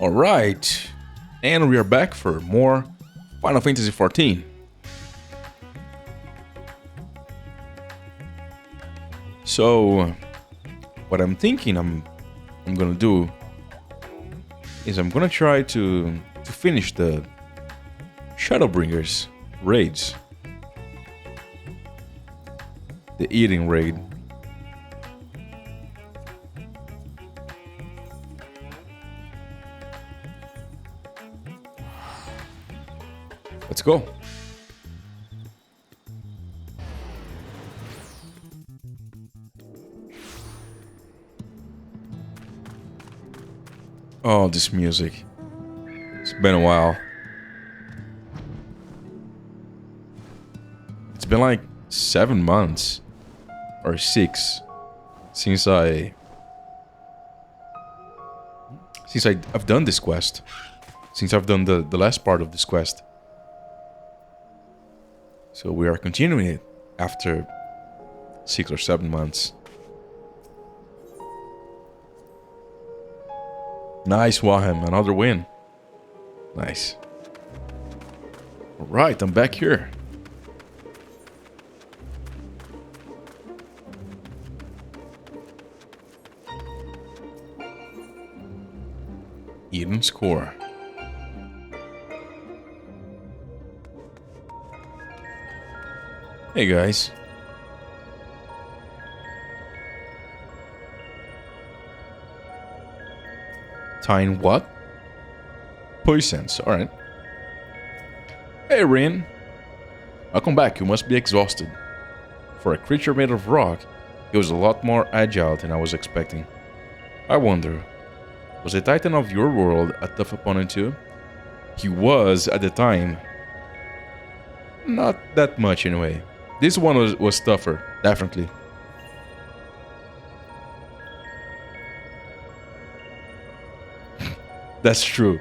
Alright, and we are back for more Final Fantasy XIV. So, what I'm thinking I'm gonna do is I'm gonna try to finish the Shadowbringers raids. The eating raid. Let's go. Oh, this music. It's been a while. It's been like 7 months or 6 since I've done this quest. Since I've done the last part of this quest. So we are continuing it after 6 or 7 months. Nice, Wahem. Another win. Nice. Alright, I'm back here. Eden score. Hey guys. Tyne what? Poisons, alright. Hey Rin. Welcome back, you must be exhausted. For a creature made of rock, he was a lot more agile than I was expecting. I wonder, was the Titan of your world a tough opponent too? He was at the time. Not that much anyway. This one was tougher, definitely. That's true,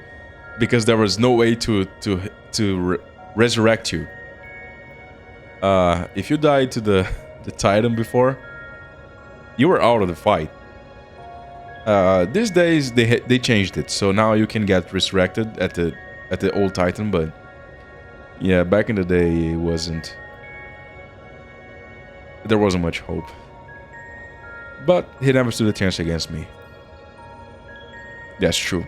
because there was no way to resurrect you. If you died to the Titan before, you were out of the fight. These days they changed it, so now you can get resurrected at the old Titan, but yeah, back in the day it wasn't. There wasn't much hope. But he never stood a chance against me. That's true.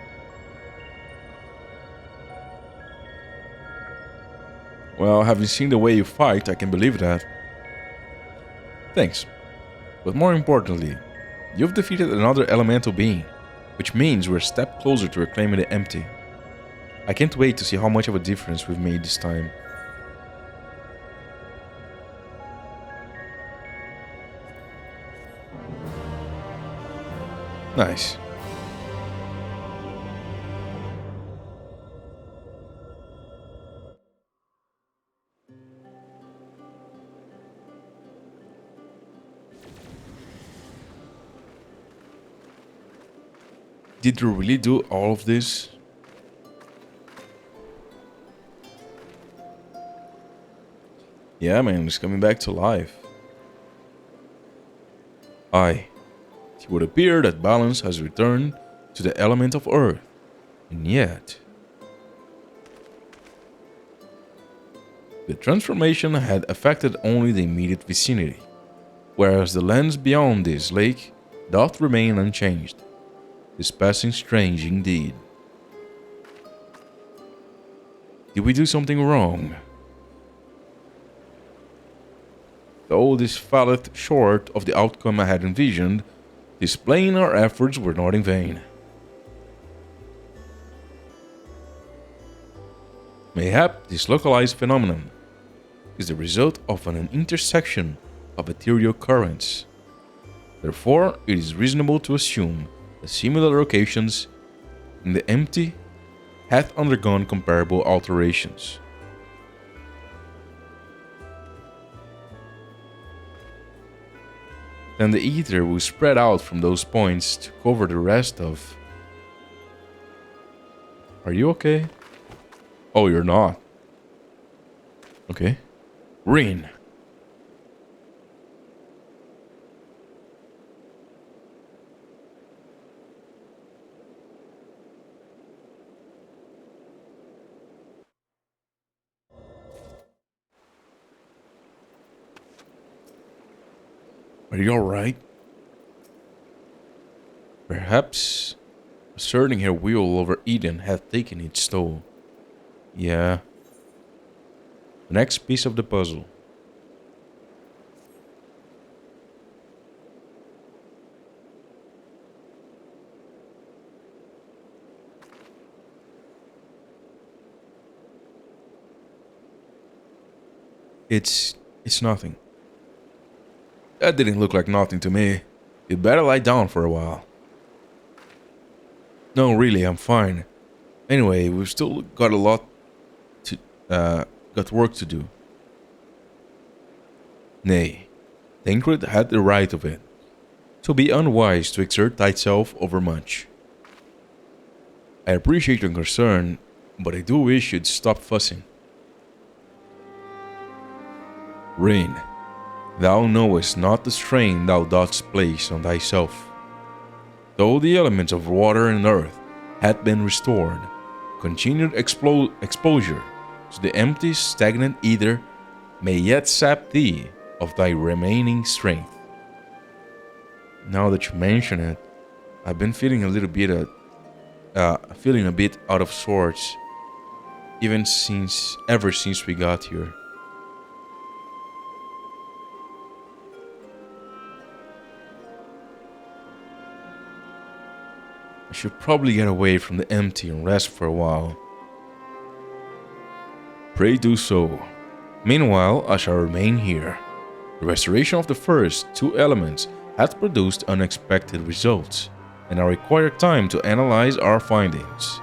Well, having seen the way you fight, I can believe that. Thanks. But more importantly, you've defeated another elemental being, which means we're a step closer to reclaiming the empty. I can't wait to see how much of a difference we've made this time. Nice. Did you really do all of this? Yeah, man, it's coming back to life. Aye. It would appear that balance has returned to the element of earth. And yet, the transformation had affected only the immediate vicinity, whereas the lands beyond this lake doth remain unchanged. Is passing strange indeed. Did we do something wrong? Though this falleth short of the outcome I had envisioned, displaying our efforts were not in vain. Mayhap this localized phenomenon is the result of an intersection of ethereal currents. Therefore, it is reasonable to assume that similar locations in the empty hath undergone comparable alterations. Then the ether will spread out from those points to cover the rest of... Are you okay? Oh, you're not. Okay. Rin. Are you alright? Perhaps asserting her will over Eden had taken its toll. Yeah. The next piece of the puzzle. It's nothing. That didn't look like nothing to me. You'd better lie down for a while. No, really, I'm fine. Anyway, we've still got a lot to, got work to do. Nay, Tancred had the right of it. To be unwise to exert thyself overmuch. I appreciate your concern, but I do wish you'd stop fussing. Rain, thou knowest not the strain thou dost place on thyself. Though the elements of water and earth had been restored, continued exposure to the empty, stagnant ether may yet sap thee of thy remaining strength. Now that you mention it, I've been feeling a little bit out of sorts, ever since we got here. I should probably get away from the empty and rest for a while. Pray do so. Meanwhile, I shall remain here. The restoration of the first two elements has produced unexpected results, and I require time to analyze our findings.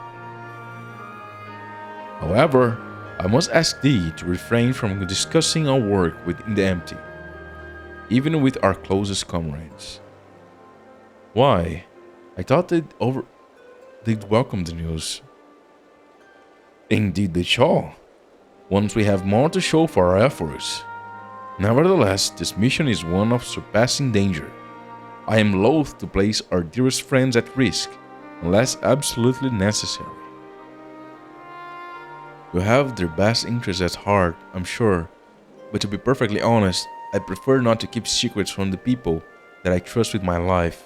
However, I must ask thee to refrain from discussing our work within the empty, even with our closest comrades. Why? I thought they'd welcome the news. Indeed they shall, once we have more to show for our efforts. Nevertheless, this mission is one of surpassing danger. I am loath to place our dearest friends at risk, unless absolutely necessary. You have their best interests at heart, I'm sure, but to be perfectly honest, I prefer not to keep secrets from the people that I trust with my life.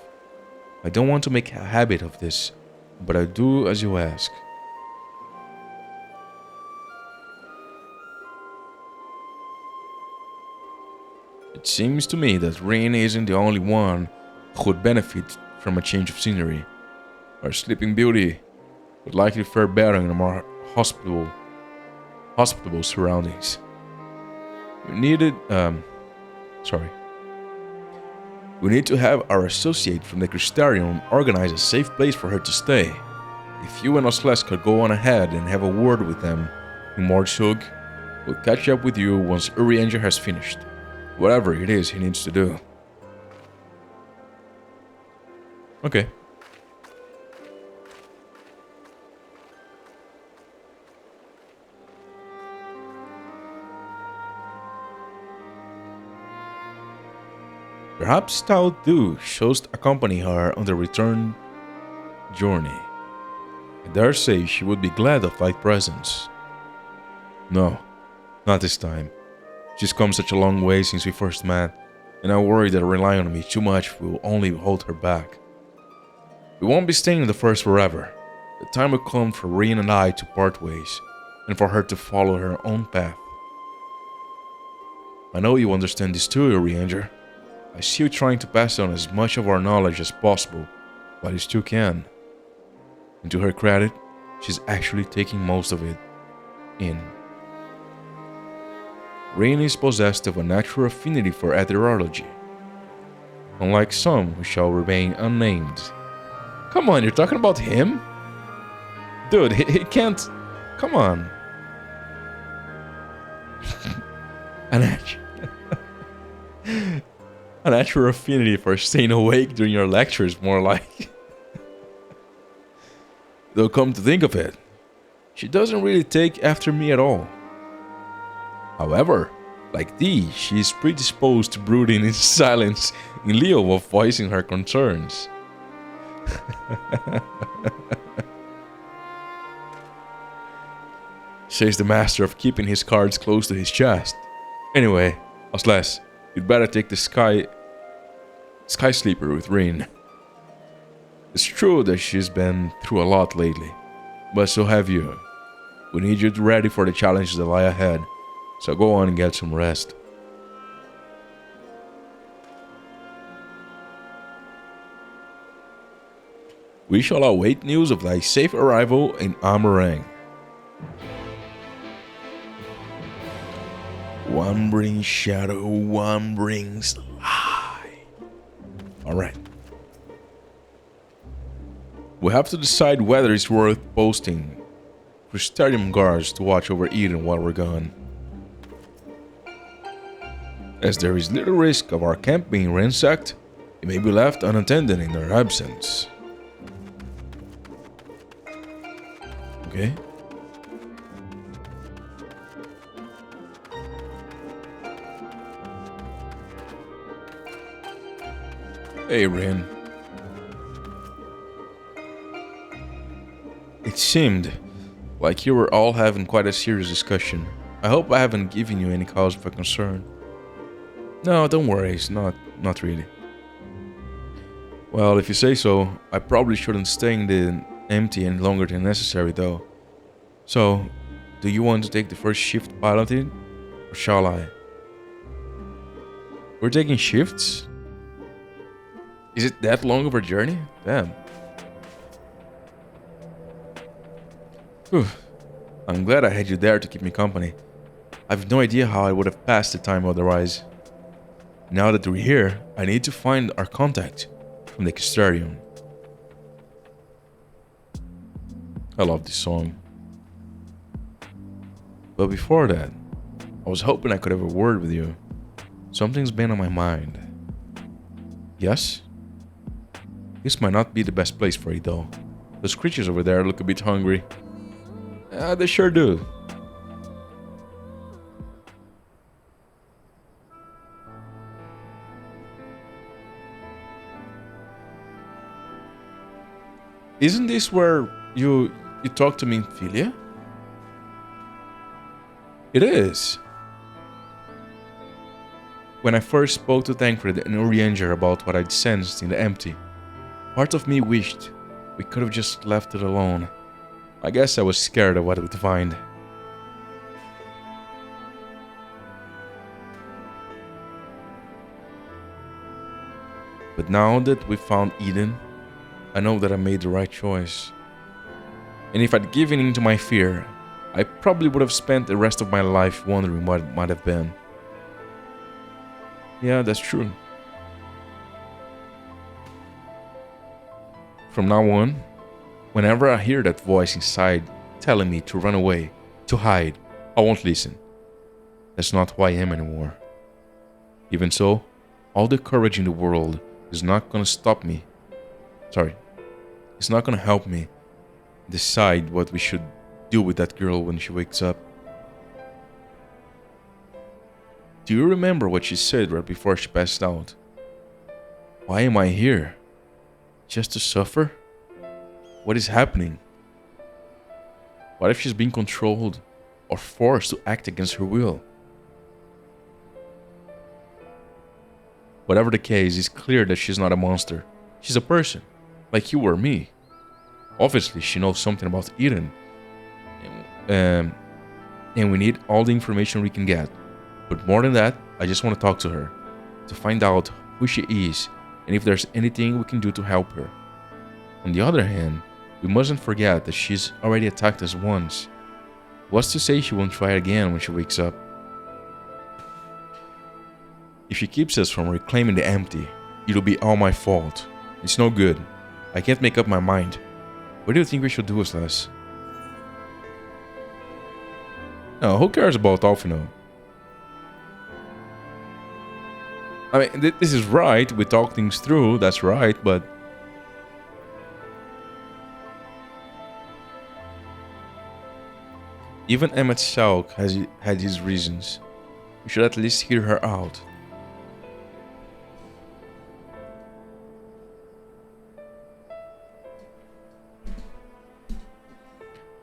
I don't want to make a habit of this, but I do as you ask. It seems to me that Rain isn't the only one who would benefit from a change of scenery. Our Sleeping Beauty would likely fare better in a more hospitable surroundings. We needed, We need to have our associate from the Crystarium organize a safe place for her to stay. If you and Osles could go on ahead and have a word with them, Mordshug will catch up with you once Urianger has finished. Whatever it is he needs to do. Okay. Perhaps thou do shouldst accompany her on the return journey. I dare say she would be glad of thy presence. No, not this time. She's come such a long way since we first met, and I worry that relying on me too much will only hold her back. We won't be staying in the First forever. The time will come for Rian and I to part ways, and for her to follow her own path. I know you understand this too, Urianger. I see you trying to pass on as much of our knowledge as possible, but you still can. And to her credit, she's actually taking most of it in. Rain is possessed of a natural affinity for etherology, unlike some who shall remain unnamed. Come on, you're talking about him? Dude, he can't... Come on. A natural affinity for staying awake during your lectures, more like. Though come to think of it, she doesn't really take after me at all. However, like thee, she is predisposed to brooding in silence in lieu of voicing her concerns. Says the master of keeping his cards close to his chest. Anyway, Osles, you'd better take the sky Sky Sleeper with Rin. It's true that she's been through a lot lately, but so have you. We need you ready for the challenges that lie ahead, so go on and get some rest. We shall await news of thy safe arrival in Amarang. One brings shadow, one brings light. Alright. We have to decide whether it's worth posting Crystarium guards to watch over Eden while we're gone, as there is little risk of our camp being ransacked. It may be left unattended in their absence. Okay. Hey, Rin. It seemed like you were all having quite a serious discussion. I hope I haven't given you any cause for concern. No, don't worry, it's not really. Well, if you say so, I probably shouldn't stay in the empty any longer than necessary though. So, do you want to take the first shift piloting, or shall I? We're taking shifts? Is it that long of a journey? Damn. Whew. I'm glad I had you there to keep me company. I've no idea how I would have passed the time otherwise. Now that we're here, I need to find our contact from the Crystarium. I love this song. But before that, I was hoping I could have a word with you. Something's been on my mind. Yes? This might not be the best place for it though. Those creatures over there look a bit hungry. They sure do. Isn't this where you talk to Minfilia? It is. When I first spoke to Tancred and Urianger about what I'd sensed in the empty, part of me wished we could have just left it alone. I guess I was scared of what we'd find. But now that we found Eden, I know that I made the right choice. And if I'd given in to my fear, I probably would have spent the rest of my life wondering what it might have been. Yeah, that's true. From now on, whenever I hear that voice inside telling me to run away, to hide, I won't listen. That's not who I am anymore. Even so, all the courage in the world is not gonna stop me. It's not gonna help me decide what we should do with that girl when she wakes up. Do you remember what she said right before she passed out? Why am I here? Just to suffer? What is happening? What if she's being controlled or forced to act against her will? Whatever the case, it's clear that she's not a monster. She's a person, like you or me. Obviously, she knows something about Eden. And we need all the information we can get. But more than that, I just want to talk to her. To find out who she is and if there's anything we can do to help her. On the other hand, we mustn't forget that she's already attacked us once. What's to say she won't try again when she wakes up? If she keeps us from reclaiming the empty, it'll be all my fault. It's no good. I can't make up my mind. What do you think we should do, Aslas? No, who cares about Alphino? I mean, this is right. We talk things through. That's right, but even Emmet Shauk has had his reasons. We should at least hear her out.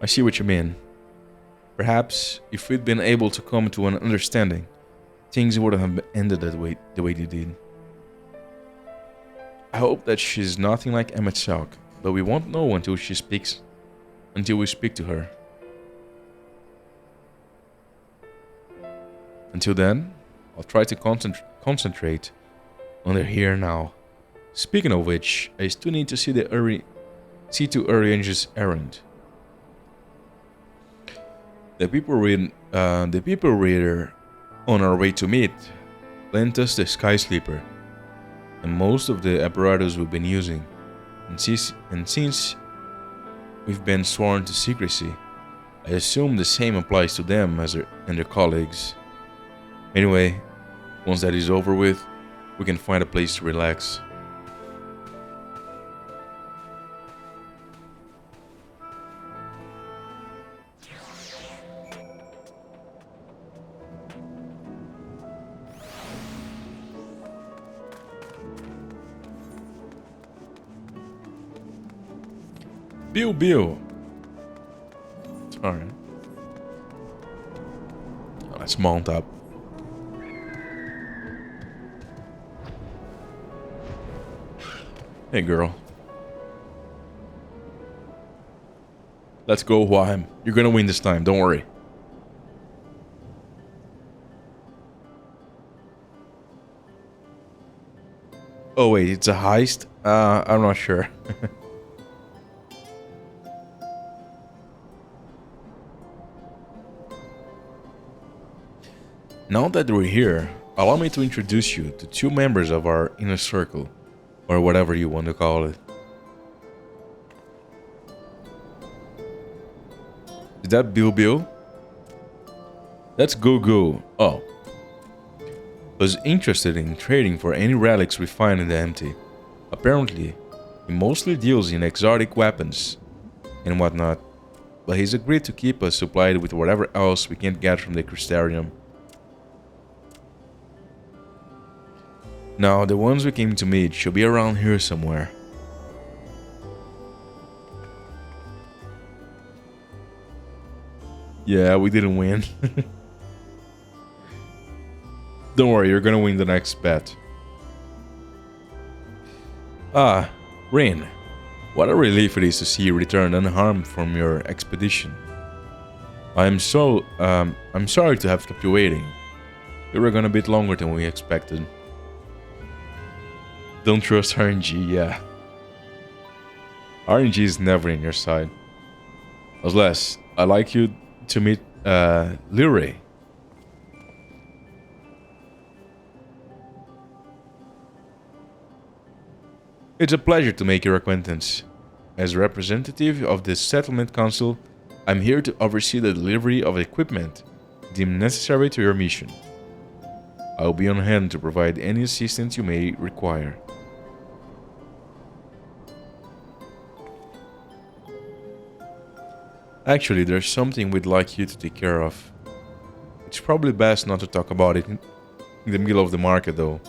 I see what you mean. Perhaps if we'd been able to come to an understanding, things wouldn't have ended the way they did. I hope that she's nothing like Emmet Salk, but we won't know until we speak to her. Until then, I'll try to concentrate on the here and now. Speaking of which, I still need to see to Uriange's errand. The people reader on our way to meet lent us the Sky Sleeper and most of the apparatus we've been using, and since we've been sworn to secrecy, I assume the same applies to them and their colleagues. Anyway, once that is over with, we can find a place to relax. Bill. Alright. Let's mount up. Hey girl. Let's go, Waham. You're gonna win this time, don't worry. Oh wait, it's a heist? I'm not sure. Now that we're here, allow me to introduce you to two members of our inner circle, or whatever you want to call it. Is that Bill? That's Go. Oh. Was interested in trading for any relics we find in the empty. Apparently, he mostly deals in exotic weapons and whatnot, but he's agreed to keep us supplied with whatever else we can't get from the Crystarium. Now, the ones we came to meet should be around here somewhere. Yeah, we didn't win. Don't worry, you're gonna win the next bet. Ah, Rin. What a relief it is to see you return unharmed from your expedition. I'm sorry to have kept you waiting. You were gone a bit longer than we expected. Don't trust RNG, yeah. RNG is never in your side. Unless, I'd like you to meet Lyre. It's a pleasure to make your acquaintance. As representative of the Settlement Council, I'm here to oversee the delivery of equipment deemed necessary to your mission. I'll be on hand to provide any assistance you may require. Actually, there's something we'd like you to take care of. It's probably best not to talk about it in the middle of the market, though.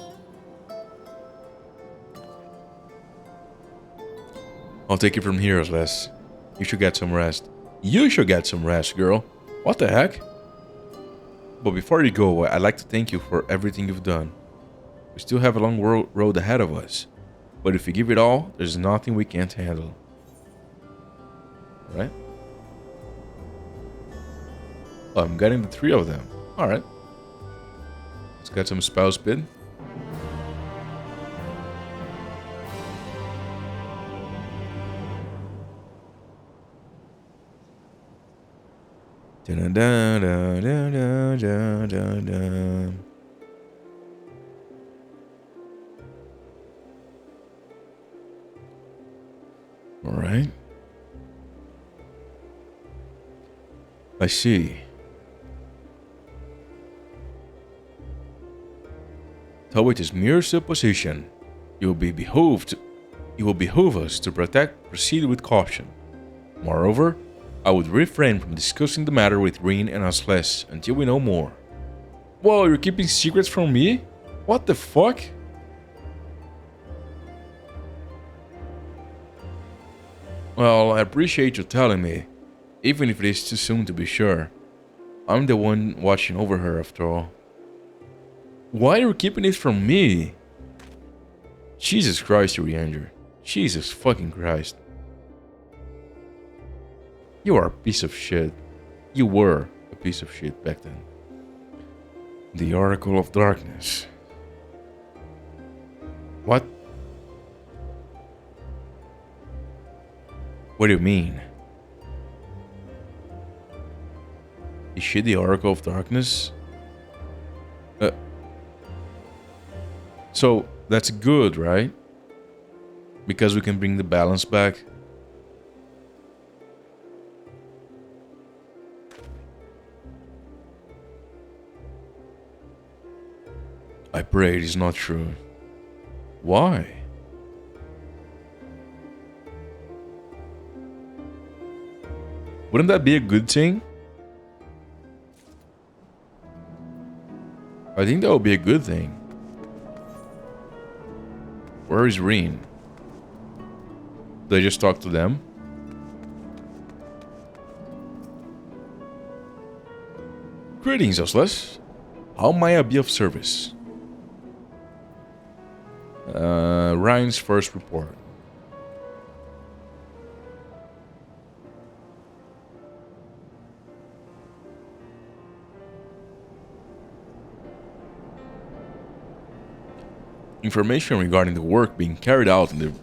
I'll take it from here, Les. You should get some rest. You should get some rest, girl. What the heck? But before you go, I'd like to thank you for everything you've done. We still have a long road ahead of us. But if you give it all, there's nothing we can't handle. Alright? Oh, I'm getting the 3 of them. Alright. Let's get some spell speed. Alright. I see. Though it is mere supposition, it will behoove us to proceed with caution. Moreover, I would refrain from discussing the matter with Rin and Asles until we know more. Whoa, you're keeping secrets from me? What the fuck? Well, I appreciate you telling me, even if it is too soon to be sure. I'm the one watching over her after all. Why are you keeping it from me? Jesus Christ, you re-injured. Jesus fucking Christ. You are a piece of shit. You were a piece of shit back then. The Oracle of Darkness. What? What do you mean? Is she the Oracle of Darkness? So, that's good, right? Because we can bring the balance back. I pray it is not true. Why? Wouldn't that be a good thing? I think that would be a good thing. Where is Reen? Did I just talk to them? Greetings, Osles. How may I be of service? Ryan's first report. Information regarding the work being carried out in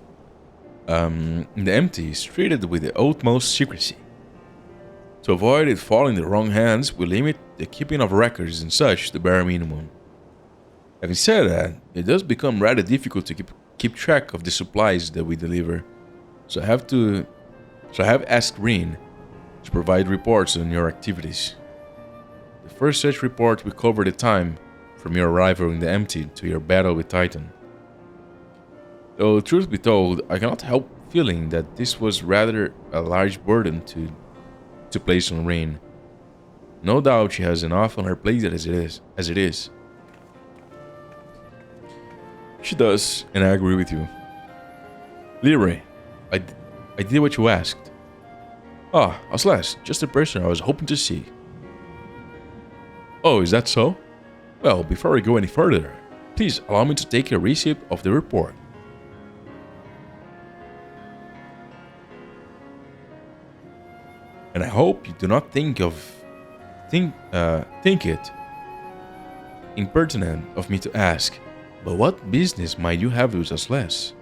the empty is treated with the utmost secrecy. To avoid it falling in the wrong hands, we limit the keeping of records and such to the bare minimum. Having said that, it does become rather difficult to keep track of the supplies that we deliver. So I have asked Reen to provide reports on your activities. The first such report will cover the time from your arrival in the empty to your battle with Titan. Though truth be told, I cannot help feeling that this was rather a large burden to place on Reen. No doubt she has enough on her plate as it is. She does, and I agree with you. Leroy, I did what you asked. Ah, Osles, just the person I was hoping to see. Oh, is that so? Well, before we go any further, please allow me to take a receipt of the report. And I hope you do not think it impertinent of me to ask, but what business might you have with Osles?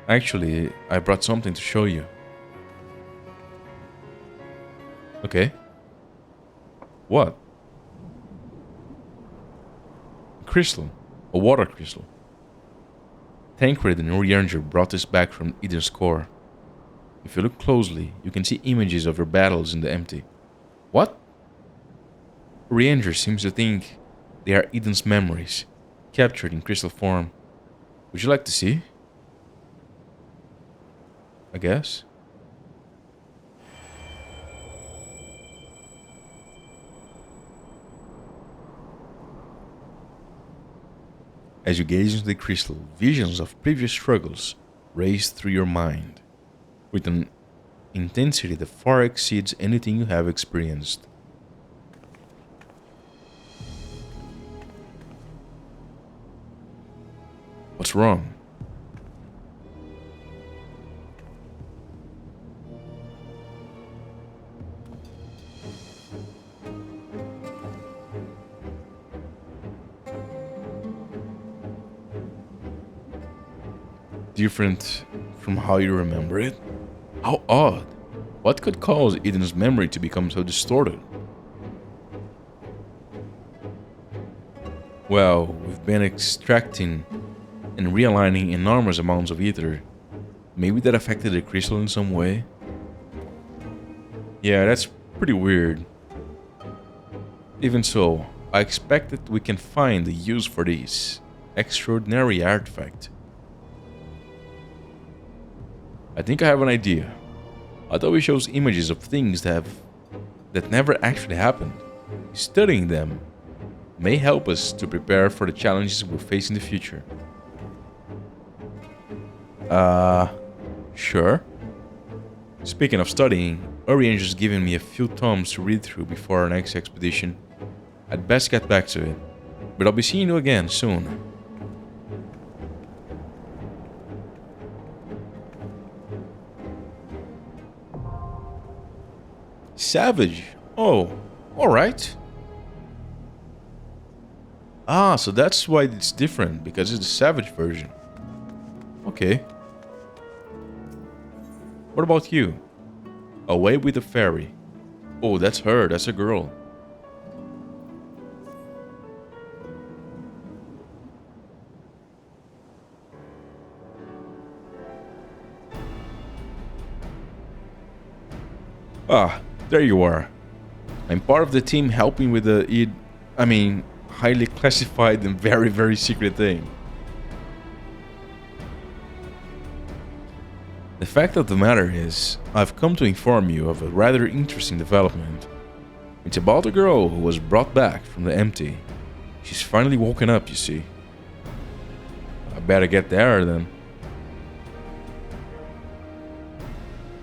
Actually, I brought something to show you. Okay. What? A crystal. A water crystal. Tancred and Urianger brought this back from Eden's core. If you look closely, you can see images of your battles in the empty. What? Urianger seems to think they are Eden's memories, captured in crystal form. Would you like to see? I guess. As you gaze into the crystal, visions of previous struggles race through your mind, with an intensity that far exceeds anything you have experienced. What's wrong? Different from how you remember it? How odd. What could cause Eden's memory to become so distorted? Well, we've been extracting and realigning enormous amounts of ether. Maybe that affected the crystal in some way? Yeah, that's pretty weird. Even so, I expect that we can find a use for this extraordinary artifact. I think I have an idea. Although it shows images of things that never actually happened, studying them may help us to prepare for the challenges we'll face in the future. Sure. Speaking of studying, Urianger's given me a few tomes to read through before our next expedition. I'd best get back to it, but I'll be seeing you again soon. Savage. Oh, alright. Ah, so that's why it's different, because it's the Savage version. Okay. What about you? Away with the fairy. Oh, that's her. That's a girl. Ah, there you are. I'm part of the team helping with the highly classified and very, very secret thing. The fact of the matter is, I've come to inform you of a rather interesting development. It's about a girl who was brought back from the empty. She's finally woken up, you see. I better get there then.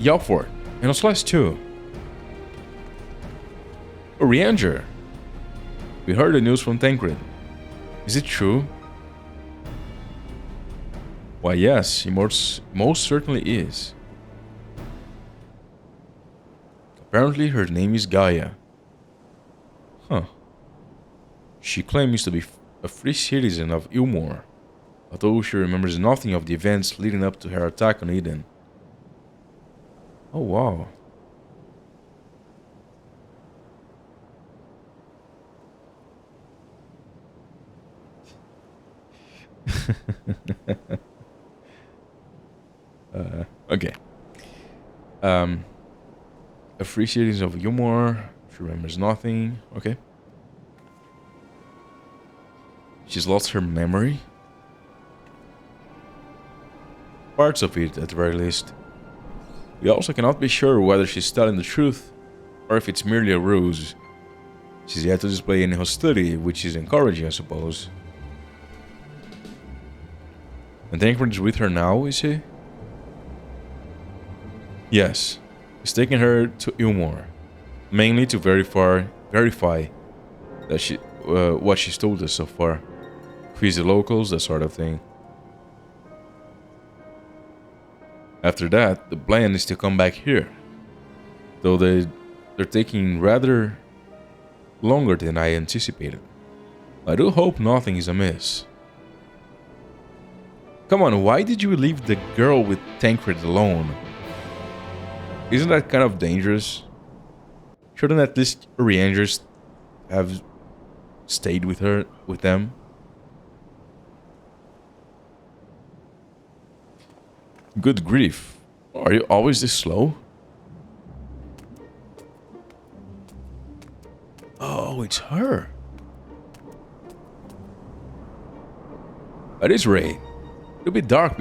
You up for it? And a slice too. Oriander! We heard the news from Tancred. Is it true? Why yes, he most certainly is. Apparently her name is Gaia. Huh. She claims to be a free citizen of Ilmore, although she remembers nothing of the events leading up to her attack on Eden. Oh wow. Okay. A free series of humor. She remembers nothing. Okay. She's lost her memory. Parts of it, at the very least. We also cannot be sure whether she's telling the truth or if it's merely a ruse. She's yet to display any hostility, which is encouraging, I suppose. And Tancred is with her now, is he? Yes. He's taking her to Ilmore, mainly to verify that what she's told us so far. Quiz the locals, that sort of thing. After that, the plan is to come back here. Though they're taking rather longer than I anticipated. I do hope nothing is amiss. Come on, why did you leave the girl with Tancred alone? Isn't that kind of dangerous? Shouldn't at least Orianders have stayed with them? Good grief. Are you always this slow? Oh, it's her. At this rate, it'll be dark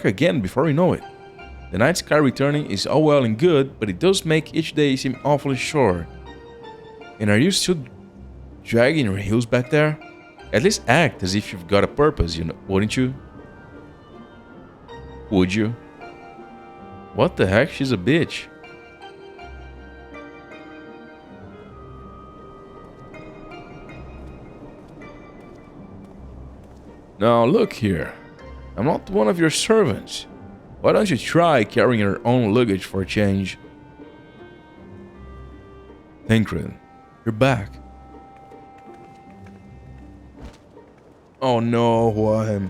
again before we know it. The night sky returning is all well and good, but it does make each day seem awfully short. And are you still dragging your heels back there? At least act as if you've got a purpose, wouldn't you? Would you? What the heck? She's a bitch. Now look here. I'm not one of your servants. Why don't you try carrying your own luggage for a change? Tancred, you're back. Oh no, what?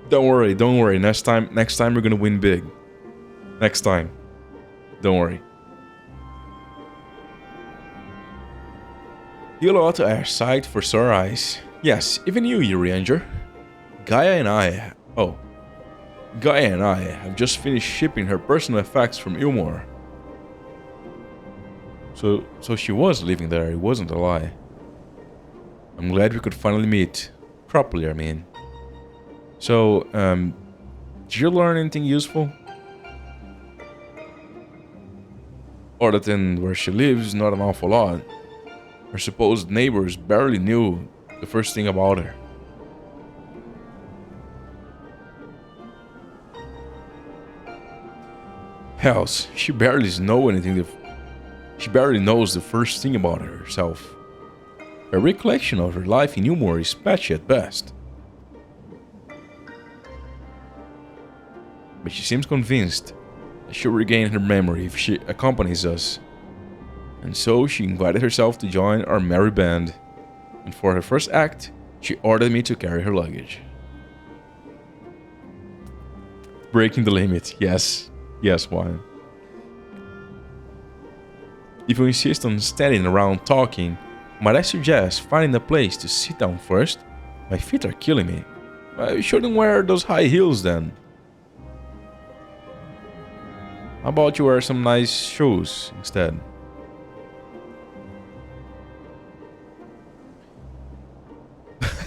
Don't worry. Next time we're gonna win big. Next time. Don't worry. You'll ought to our sight for sore eyes. Yes, even you, Urianger. Gaia and I have just finished shipping her personal effects from Ilmore. So she was living there, it wasn't a lie. I'm glad we could finally meet. Properly, I mean. So, did you learn anything useful? Other than where she lives, not an awful lot. Her supposed neighbors barely knew the first thing about her. Hells, she barely knows the first thing about herself. Her recollection of her life in Ilmore is patchy at best. But she seems convinced. She'll regain her memory if she accompanies us. And so she invited herself to join our merry band. And for her first act, she ordered me to carry her luggage. Breaking the limit, yes. Yes, wine. If you insist on standing around talking, might I suggest finding a place to sit down first? My feet are killing me. I shouldn't wear those high heels then. How about you wear some nice shoes instead?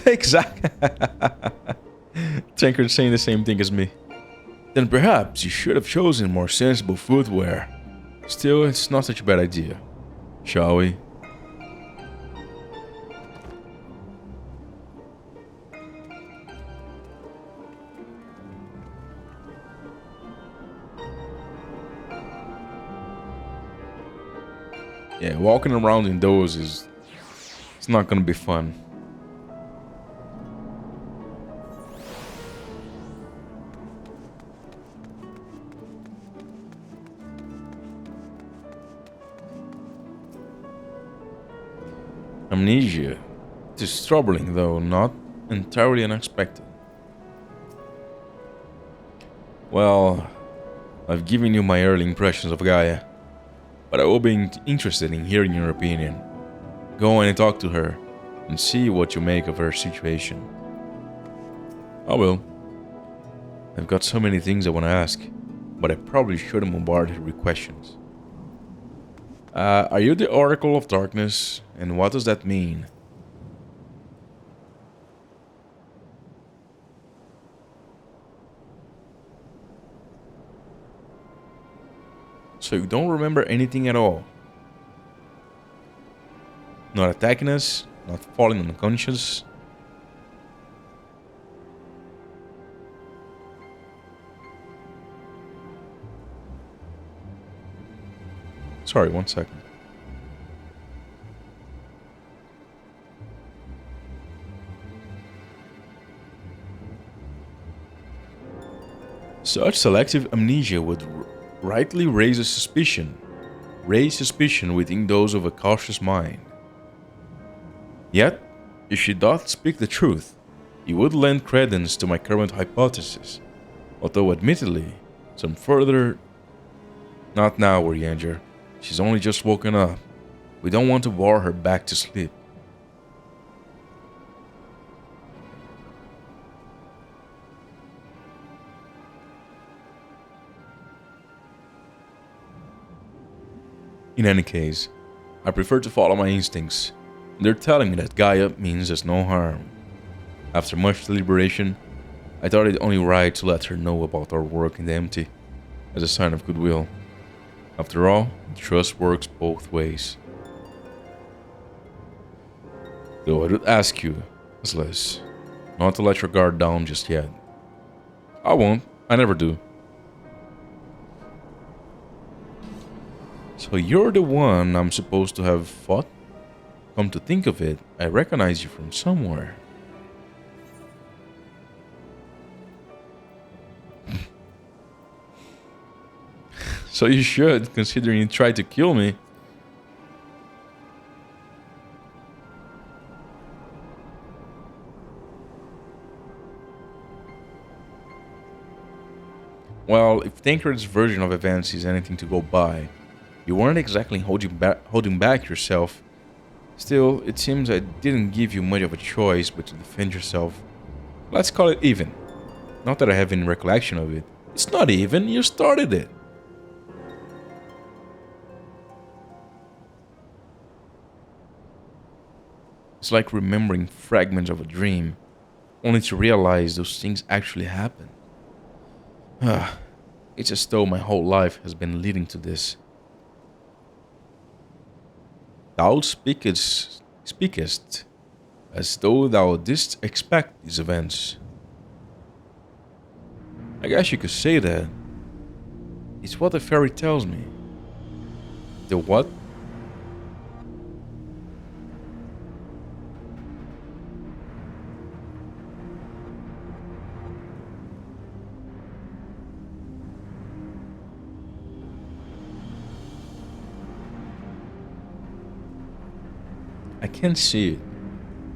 Exactly. Tankard's saying the same thing as me. Then perhaps you should have chosen more sensible footwear. Still, it's not such a bad idea. Shall we? Yeah, walking around in those it's not gonna be fun. Amnesia. It is troubling, though not entirely unexpected. Well, I've given you my early impressions of Gaia, but I will be interested in hearing your opinion. Go and talk to her, and see what you make of her situation. I will. I've got so many things I want to ask, but I probably shouldn't bombard her with questions. Are you the Oracle of Darkness, and what does that mean? So you don't remember anything at all? Not attacking us, not falling unconscious? Sorry, one second. Such selective amnesia would rightly raise suspicion within those of a cautious mind. Yet, if she doth speak the truth, it would lend credence to my current hypothesis, although admittedly, some further... Not now, Oriander. She's only just woken up. We don't want to bore her back to sleep. In any case, I prefer to follow my instincts. They're telling me that Gaia means us no harm. After much deliberation, I thought it only right to let her know about our work in the empty, as a sign of goodwill. After all, trust works both ways. Though I would ask you, Asles, not to let your guard down just yet. I won't. I never do. So you're the one I'm supposed to have fought? Come to think of it, I recognize you from somewhere. So you should, considering you tried to kill me. Well, if Tancred's version of events is anything to go by, you weren't exactly holding back yourself. Still, it seems I didn't give you much of a choice but to defend yourself. Let's call it even. Not that I have any recollection of it. It's not even, you started it. It's like remembering fragments of a dream, only to realize those things actually happened. It's as though my whole life has been leading to this. Thou speakest as though thou didst expect these events. I guess you could say that. It's what the fairy tells me. The what? I can't see it,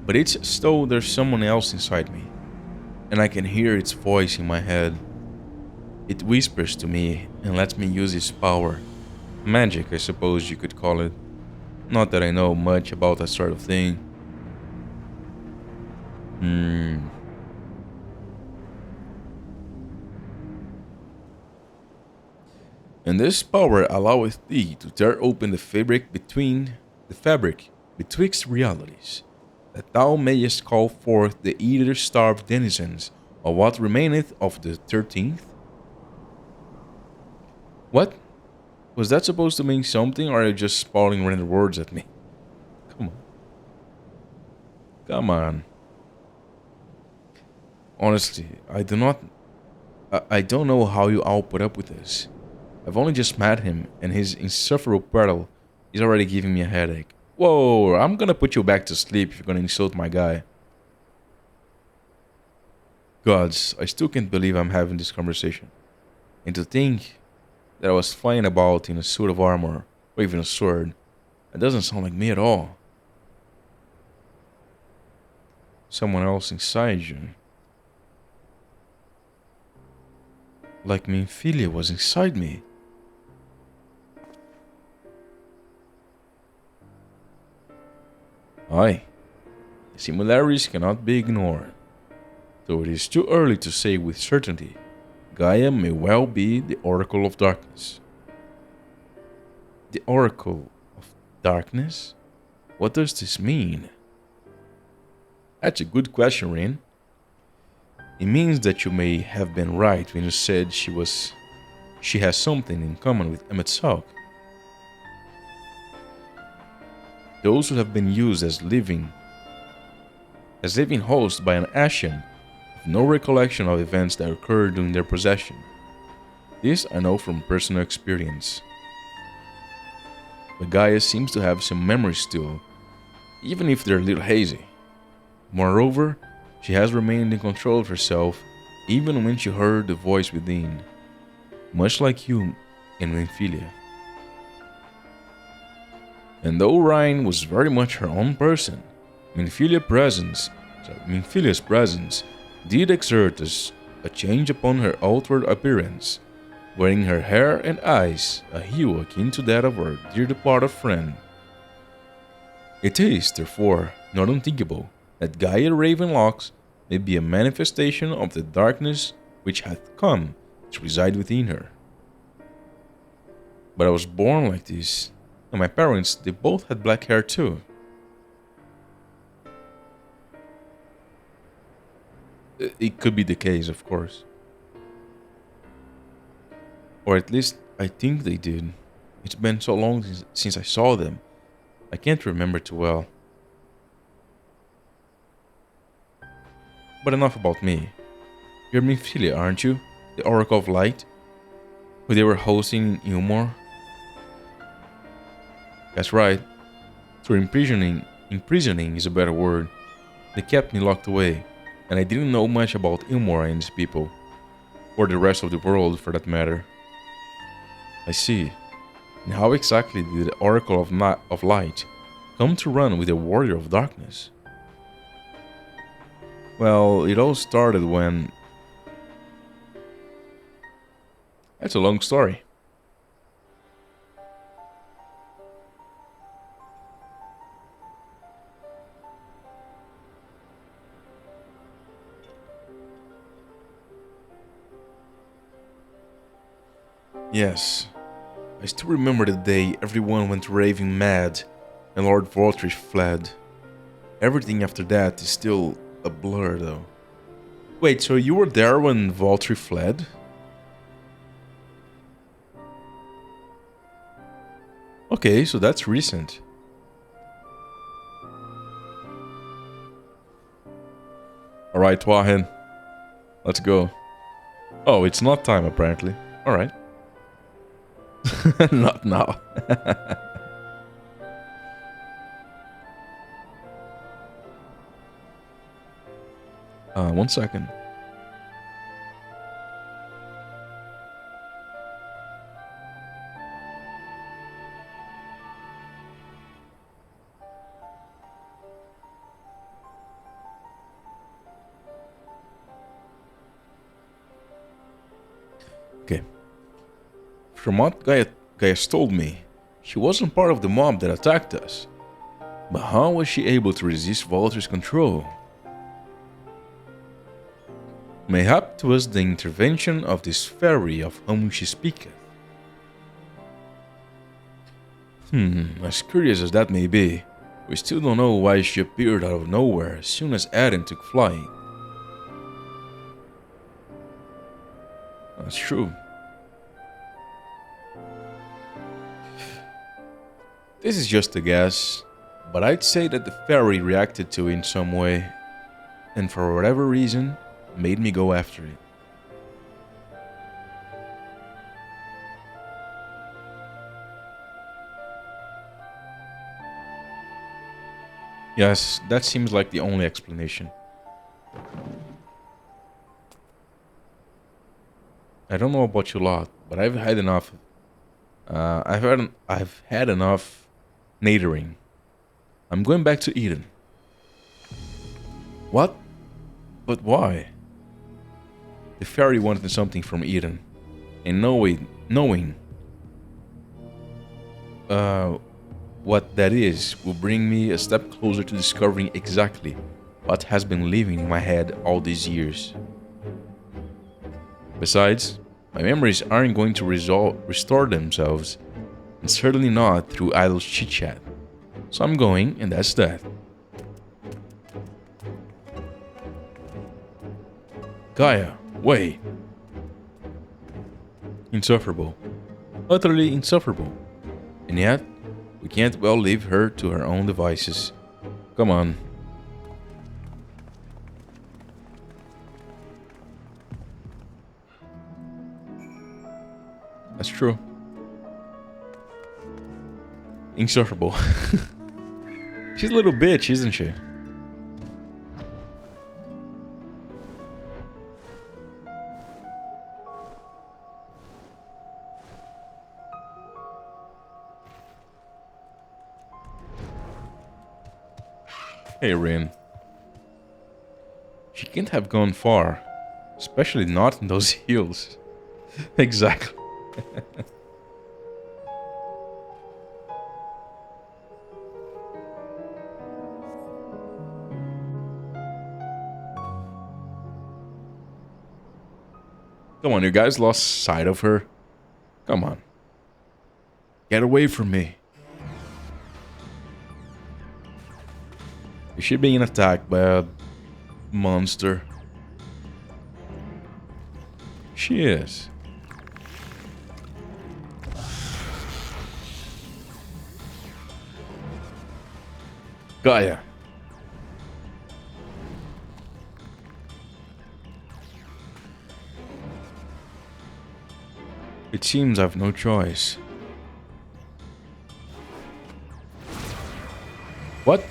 but it's as though there's someone else inside me, and I can hear its voice in my head. It whispers to me and lets me use its power. Magic, I suppose you could call it. Not that I know much about that sort of thing. Hmm. And this power alloweth thee to tear open the fabric betwixt realities, that thou mayest call forth the either starved denizens of what remaineth of the 13th? What? Was that supposed to mean something, or are you just spouting random words at me? Come on. Come on. Honestly, I don't know how you all put up with this. I've only just met him, and his insufferable prattle is already giving me a headache. Whoa, I'm gonna put you back to sleep if you're gonna insult my guy. Gods, I still can't believe I'm having this conversation. And to think that I was flying about in a suit of armor, or even a sword, that doesn't sound like me at all. Someone else inside you. Like Minfilia was inside me. Aye, the similarities cannot be ignored. Though it is too early to say with certainty, Gaia may well be the Oracle of Darkness. The Oracle of Darkness? What does this mean? That's a good question, Rin. It means that you may have been right when you said she has something in common with Emetsalk. Those who have been used as living hosts by an Ashen have no recollection of events that occurred during their possession. This I know from personal experience. But Gaia seems to have some memories still, even if they're a little hazy. Moreover, she has remained in control of herself even when she heard the voice within, much like you and Winfilia. And though Ryan was very much her own person, Minfilia's presence did exert a change upon her outward appearance, wearing her hair and eyes a hue akin to that of her dear departed friend. It is, therefore, not unthinkable that Gaia Ravenlocks may be a manifestation of the darkness which hath come to reside within her. But I was born like this, and my parents, they both had black hair too. It could be the case, of course. Or at least I think they did. It's been so long since I saw them, I can't remember too well. But enough about me. You're Minfilia, aren't you? The Oracle of Light? Who they were hosting in Ilmor? That's right. Through imprisoning is a better word. They kept me locked away, and I didn't know much about Ilmor and its people, or the rest of the world for that matter. I see. And how exactly did the Oracle of Light come to run with the Warrior of Darkness? Well, it all started when... That's a long story. Yes, I still remember the day everyone went raving mad and Lord Vortrich fled. Everything after that is still a blur though. Wait, so you were there when Vortrich fled? Okay, so that's recent. Alright, Twahin. Let's go. Oh, it's not time apparently. Alright. Not now. 1 second. Okay. From what Gaius told me, she wasn't part of the mob that attacked us. But how was she able to resist Walter's control? Mayhap 'twas the intervention of this fairy of whom she speaketh. As curious as that may be, we still don't know why she appeared out of nowhere as soon as Adam took flight. That's true. This is just a guess, but I'd say that the fairy reacted to it in some way, and for whatever reason, made me go after it. Yes, that seems like the only explanation. I don't know about you lot, but I've had enough. I've had enough nadering. I'm going back to Eden. What? But why? The fairy wanted something from Eden, and knowing what that is will bring me a step closer to discovering exactly what has been living in my head all these years. Besides, my memories aren't going to restore themselves, and certainly not through idle chit-chat. So I'm going, and that's that. Gaia, wait. Insufferable. Utterly insufferable. And yet, we can't well leave her to her own devices. Come on. That's true. Insufferable. She's a little bitch, isn't she? Hey, Rin. She can't have gone far. Especially not in those heels. Exactly. Come on, you guys lost sight of her? Come on. Get away from me. Is she being attacked by a monster? She is. Gaia. It seems I've no choice. What?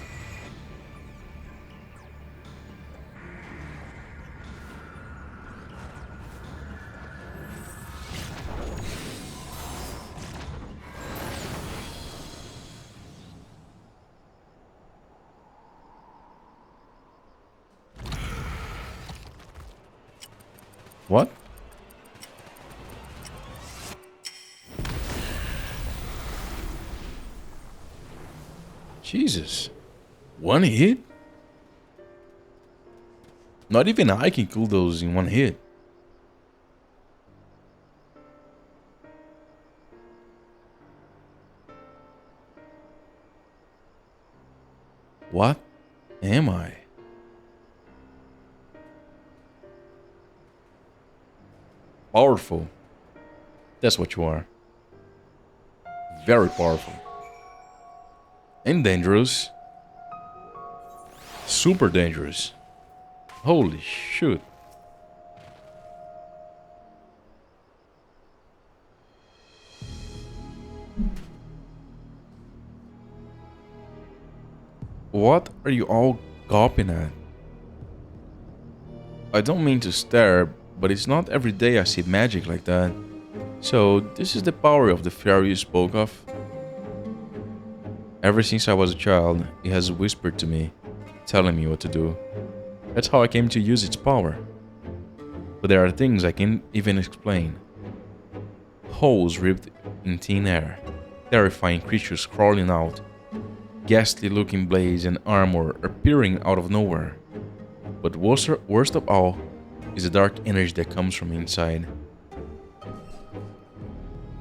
What? Jesus. One hit? Not even I can kill those in one hit. What am I? Powerful. That's what you are. Very powerful. And dangerous. Super dangerous. Holy shit. What are you all gawping at? I don't mean to stare, but it's not every day I see magic like that. So, this is the power of the fairy you spoke of? Ever since I was a child, it has whispered to me, telling me what to do. That's how I came to use its power. But there are things I can't even explain. holes ripped in thin air, terrifying creatures crawling out, ghastly looking blades and armor appearing out of nowhere. But worst of all is the dark energy that comes from inside.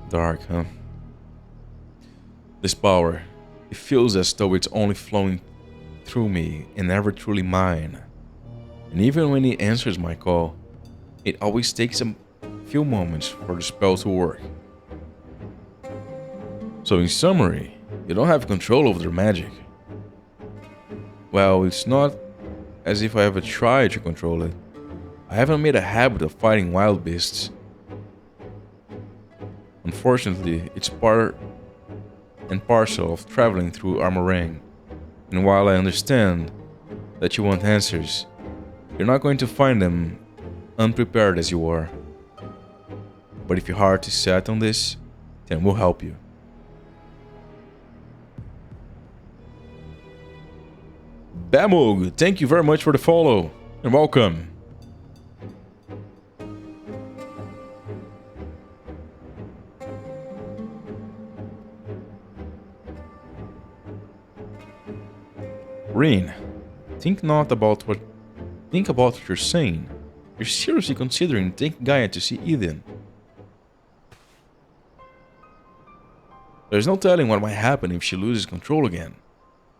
Dark, huh? This power, it feels as though it's only flowing through me and never truly mine. And even when it answers my call, it always takes a few moments for the spell to work. So in summary, you don't have control over their magic. Well, it's not as if I ever tried to control it. I haven't made a habit of fighting wild beasts. Unfortunately, it's part and parcel of traveling through Armorang. And while I understand that you want answers, you're not going to find them unprepared as you are. But if your heart is set on this, then we'll help you. Bamog, thank you very much for the follow, and welcome. Rin, think about what you're saying. You're seriously considering taking Gaia to see Eden. There's no telling what might happen if she loses control again.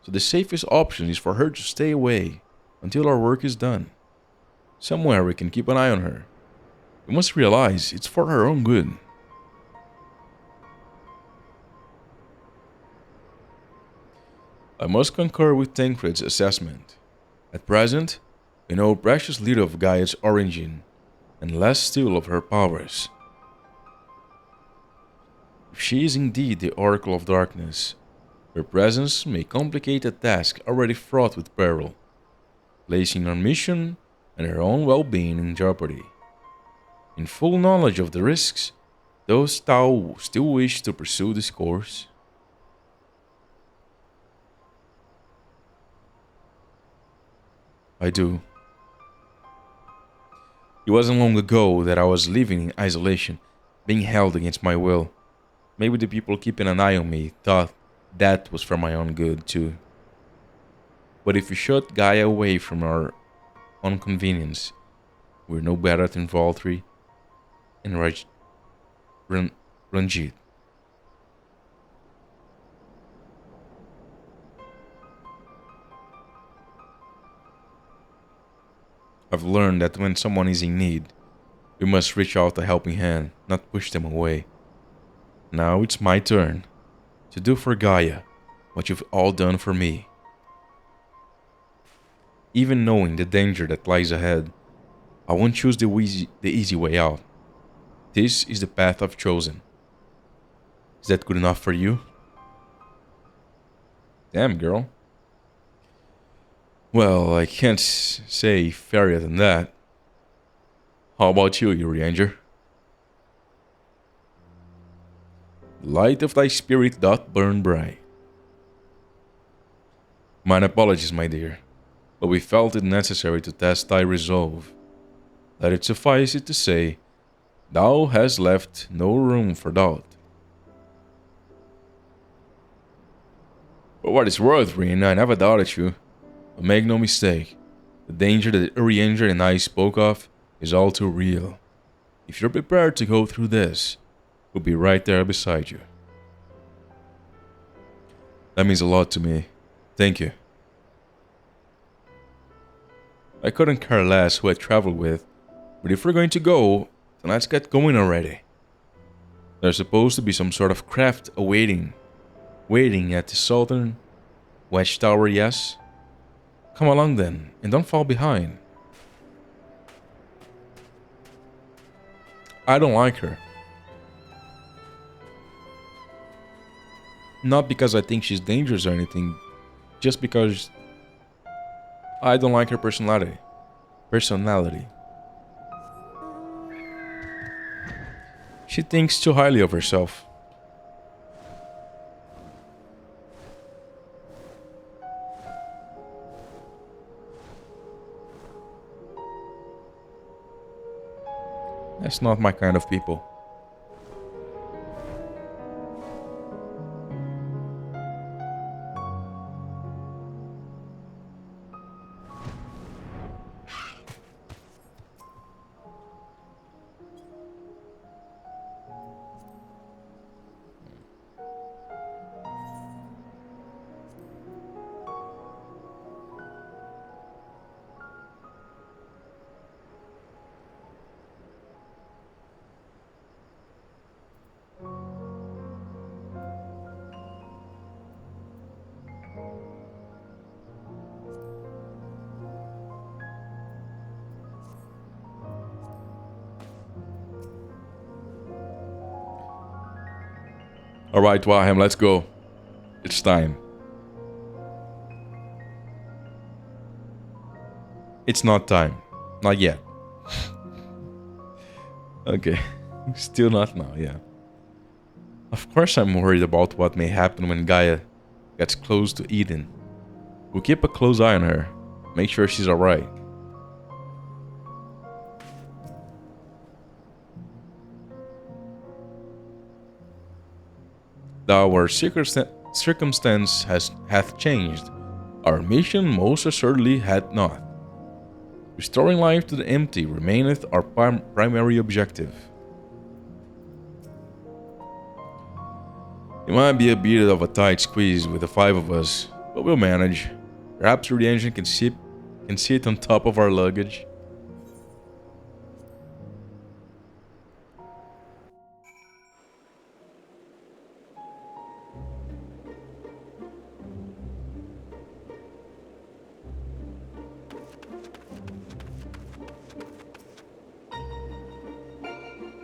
So the safest option is for her to stay away until our work is done. Somewhere we can keep an eye on her. You must realize it's for her own good. I must concur with Tancred's assessment. At present, we know precious little of Gaia's origin, and less still of her powers. If she is indeed the Oracle of Darkness, her presence may complicate a task already fraught with peril, placing our mission and her own well-being in jeopardy. In full knowledge of the risks, does thou still wish to pursue this course? I do. It wasn't long ago that I was living in isolation, being held against my will. Maybe the people keeping an eye on me thought that was for my own good too. But if we shut Gaia away from our own convenience, we're no better than Valtteri and Ranjit. I've learned that when someone is in need, we must reach out a helping hand, not push them away. Now it's my turn to do for Gaia what you've all done for me. Even knowing the danger that lies ahead, I won't choose the easy way out. This is the path I've chosen. Is that good enough for you? Damn, girl. Well, I can't say fairer than that. How about you, Urianger? The light of thy spirit doth burn bright. Mine apologies, my dear, but we felt it necessary to test thy resolve. Let it suffice it to say, thou hast left no room for doubt. For what it's worth, Rin, I never doubted you. But make no mistake, the danger that Urianger and I spoke of is all too real. If you're prepared to go through this, we'll be right there beside you. That means a lot to me. Thank you. I couldn't care less who I traveled with, but if we're going to go, then let's get going already. There's supposed to be some sort of craft waiting at the southern watchtower, yes? Come along then, and don't fall behind. I don't like her. Not because I think she's dangerous or anything, just because I don't like her personality. She thinks too highly of herself. That's not my kind of people. Alright, Wahem, let's go. It's time. It's not time. Not yet. Okay. Still not now, yeah. Of course I'm worried about what may happen when Gaia gets close to Eden. We'll keep a close eye on her. Make sure she's alright. Our circumstance hath changed. Our mission most assuredly had not. Restoring life to the empty remaineth our primary objective. It might be a bit of a tight squeeze with the 5 of us, but we'll manage. Perhaps the engine can sit on top of our luggage.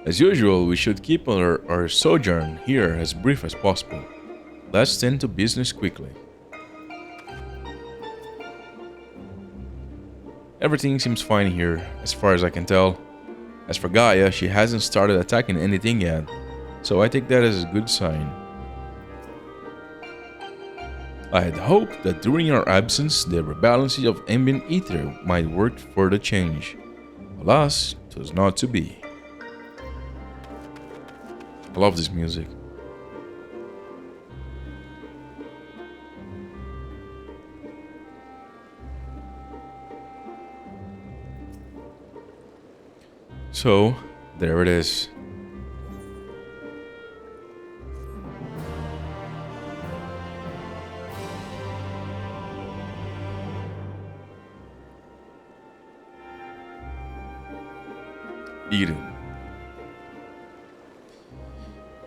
As usual, we should keep our sojourn here as brief as possible. Let's tend to business quickly. Everything seems fine here, as far as I can tell. As for Gaia, she hasn't started attacking anything yet, so I take that as a good sign. I had hoped that during our absence, the rebalancing of ambient ether might work for the change. Alas, 'twas not to be. I love this music. So, there it is.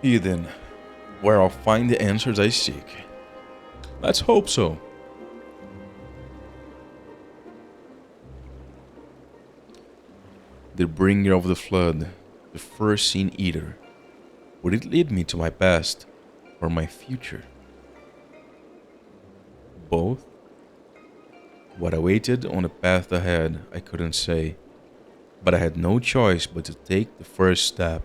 Eden, where I'll find the answers I seek. Let's hope so. The bringer of the flood, the first Sin Eater. Would it lead me to my past or my future? Both? What awaited on the path ahead, I couldn't say, but I had no choice but to take the first step.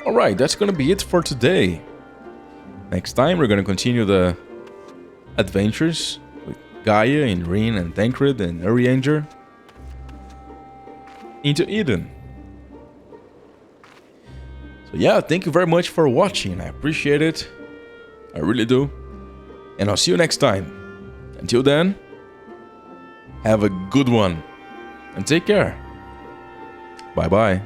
Alright, that's gonna be it for today. Next time we're gonna continue the adventures with Gaia and Rin and Tancred and Arianger into Eden. So yeah, thank you very much for watching. I appreciate it. I really do. And I'll see you next time. Until then, have a good one and take care. Bye bye.